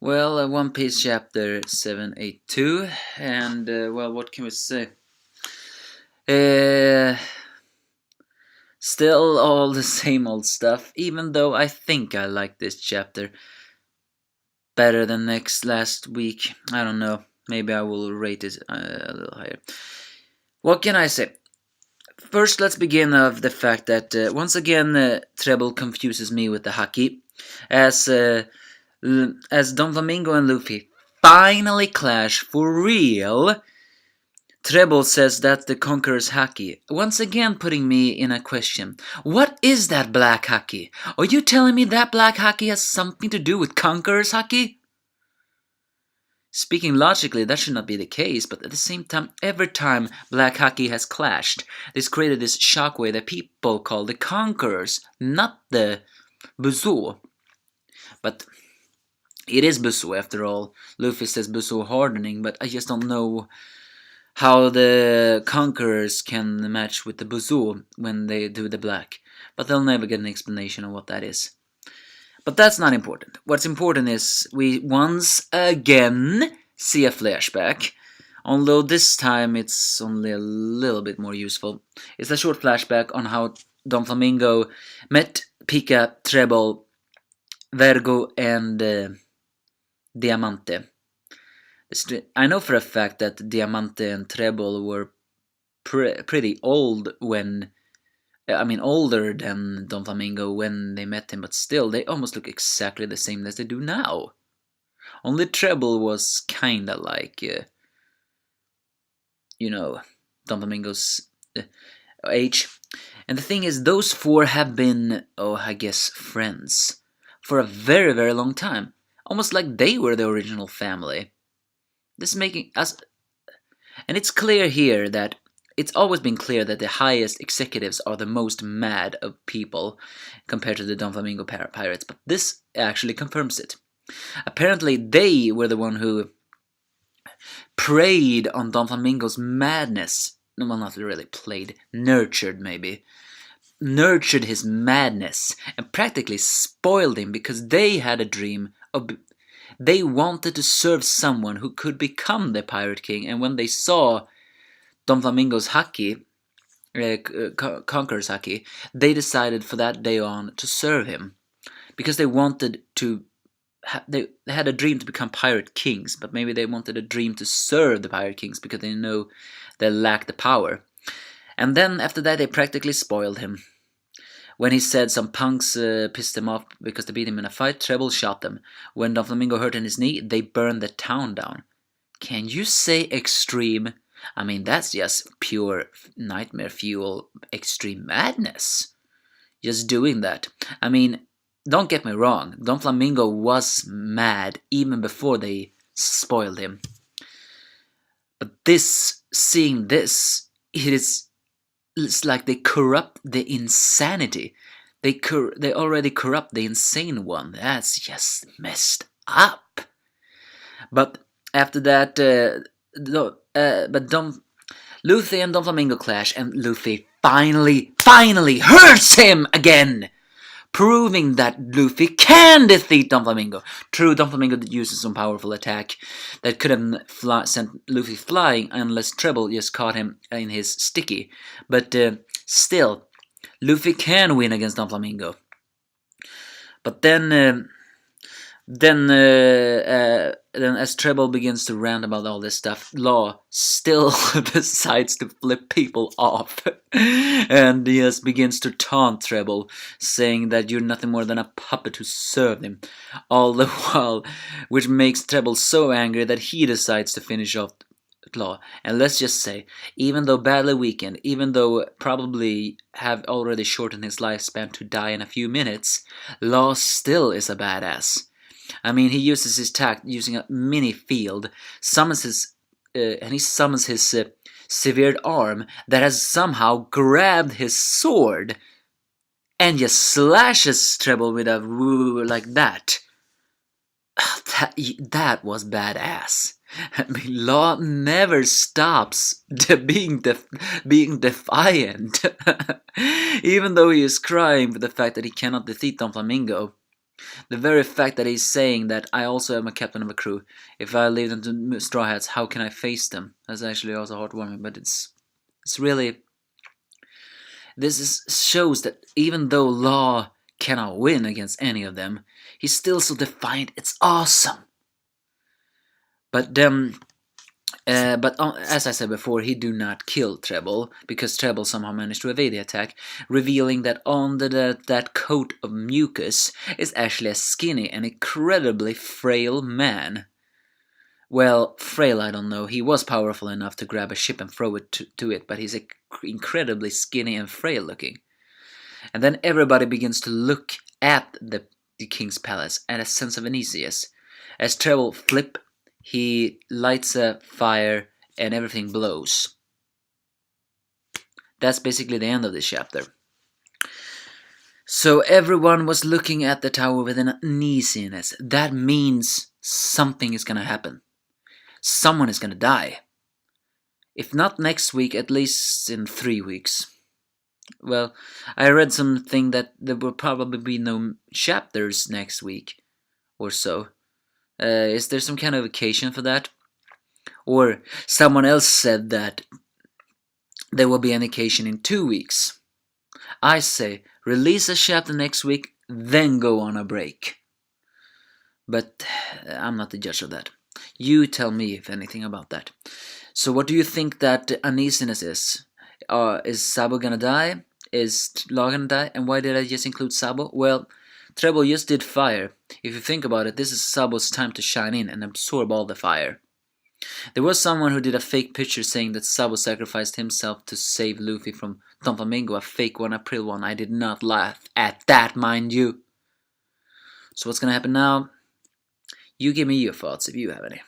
Well, One Piece chapter 782, and well, what can we say? Uh, Still all the same old stuff, even though I think I like this chapter better than last week. I don't know, maybe I will rate it a little higher. What can I say? First, let's begin of the fact that once again Treble confuses me with the haki, as Donflamingo and Luffy finally clash for real. Treble says that's the Conqueror's haki, once again putting me in a question. What is that black haki? Are you telling me that black haki has something to do with Conqueror's haki? Speaking logically, that should not be the case, but at the same time, every time black haki has clashed, this created this shockwave that people call the Conquerors, not the Buzo. But it is Buzo after all. Luffy says Buzo hardening, but I just don't know how the Conquerors can match with the Buzo when they do the black. But they'll never get an explanation of what that is. But that's not important. What's important is we once again see a flashback. Although this time it's only a little bit more useful. It's a short flashback on how Donflamingo met Pika, Treble, Vergo, and Diamante. I know for a fact that Diamante and Treble were pretty old when... older than Donflamingo when they met him, but still, they almost look exactly the same as they do now. Only Treble was kinda like, Donflamingo's age. And the thing is, those four have been, friends for a very, very long time. Almost like they were the original family. This making us... And it's clear here that it's always been clear that the highest executives are the most mad of people compared to the Donflamingo pirates, but this actually confirms it. Apparently, they were the one who preyed on Donflamingo's madness. Well, not really played, nurtured maybe. Nurtured his madness and practically spoiled him because they had a dream of... They wanted to serve someone who could become the Pirate King, and when they saw Donflamingo's haki, Conqueror's haki, they decided for that day on to serve him. Because they wanted to... They had a dream to become Pirate Kings, but maybe they wanted a dream to serve the Pirate Kings because they know they lacked the power. And then after that they practically spoiled him. When he said some punks pissed him off because they beat him in a fight, Treble shot them. When Donflamingo hurt in his knee, they burned the town down. Can you say extreme? I mean, that's just pure nightmare fuel, extreme madness. Just doing that. I mean, don't get me wrong, Donflamingo was mad even before they spoiled him. But seeing this, it's like they corrupt the insanity. They already corrupt the insane one. That's just messed up. But after that, Luffy and Donflamingo clash, and Luffy finally hurts him again, proving that Luffy can defeat Donflamingo. True, Donflamingo uses some powerful attack that could have sent Luffy flying unless Treble just caught him in his sticky. But still, Luffy can win against Donflamingo. But then as Treble begins to rant about all this stuff, Law still decides to flip people off. And he just begins to taunt Treble, saying that you're nothing more than a puppet who served him. All the while, which makes Treble so angry that he decides to finish off Law. And let's just say, even though badly weakened, even though probably have already shortened his lifespan to die in a few minutes, Law still is a badass. I mean, he uses his tact using a mini field, summons his severed arm that has somehow grabbed his sword, and just slashes Treble with a woo like that. That was badass. I mean, Law never stops being defiant, even though he is crying for the fact that he cannot defeat Donflamingo. The very fact that he's saying that I also am a captain of a crew. If I leave them to Straw Hats, how can I face them? That's actually also heartwarming, but it's really... shows that even though Law cannot win against any of them, he's still so defiant. It's awesome. But as I said before, he do not kill Treble, because Treble somehow managed to evade the attack, revealing that under that coat of mucus is actually a skinny and incredibly frail man. Well, frail I don't know, he was powerful enough to grab a ship and throw it to it, but he's incredibly skinny and frail looking. And then everybody begins to look at the king's palace and a sense of uneasiness. As Treble flip, he lights a fire and everything blows. That's basically the end of this chapter. So everyone was looking at the tower with an uneasiness. That means something is gonna happen. Someone is gonna die. If not next week, at least in 3 weeks. Well, I read something that there will probably be no chapters next week or so. Is there some kind of occasion for that? Or someone else said that there will be an occasion in 2 weeks. I say, release a chapter next week, then go on a break. But I'm not the judge of that. You tell me, if anything, about that. So what do you think that uneasiness is? Is Sabo gonna die? Is Law gonna die? And why did I just include Sabo? Well, Treble just did fire. If you think about it, this is Sabo's time to shine in and absorb all the fire. There was someone who did a fake picture saying that Sabo sacrificed himself to save Luffy from Donflamingo, a fake one, April one. I did not laugh at that, mind you. So what's gonna happen now? You give me your thoughts if you have any.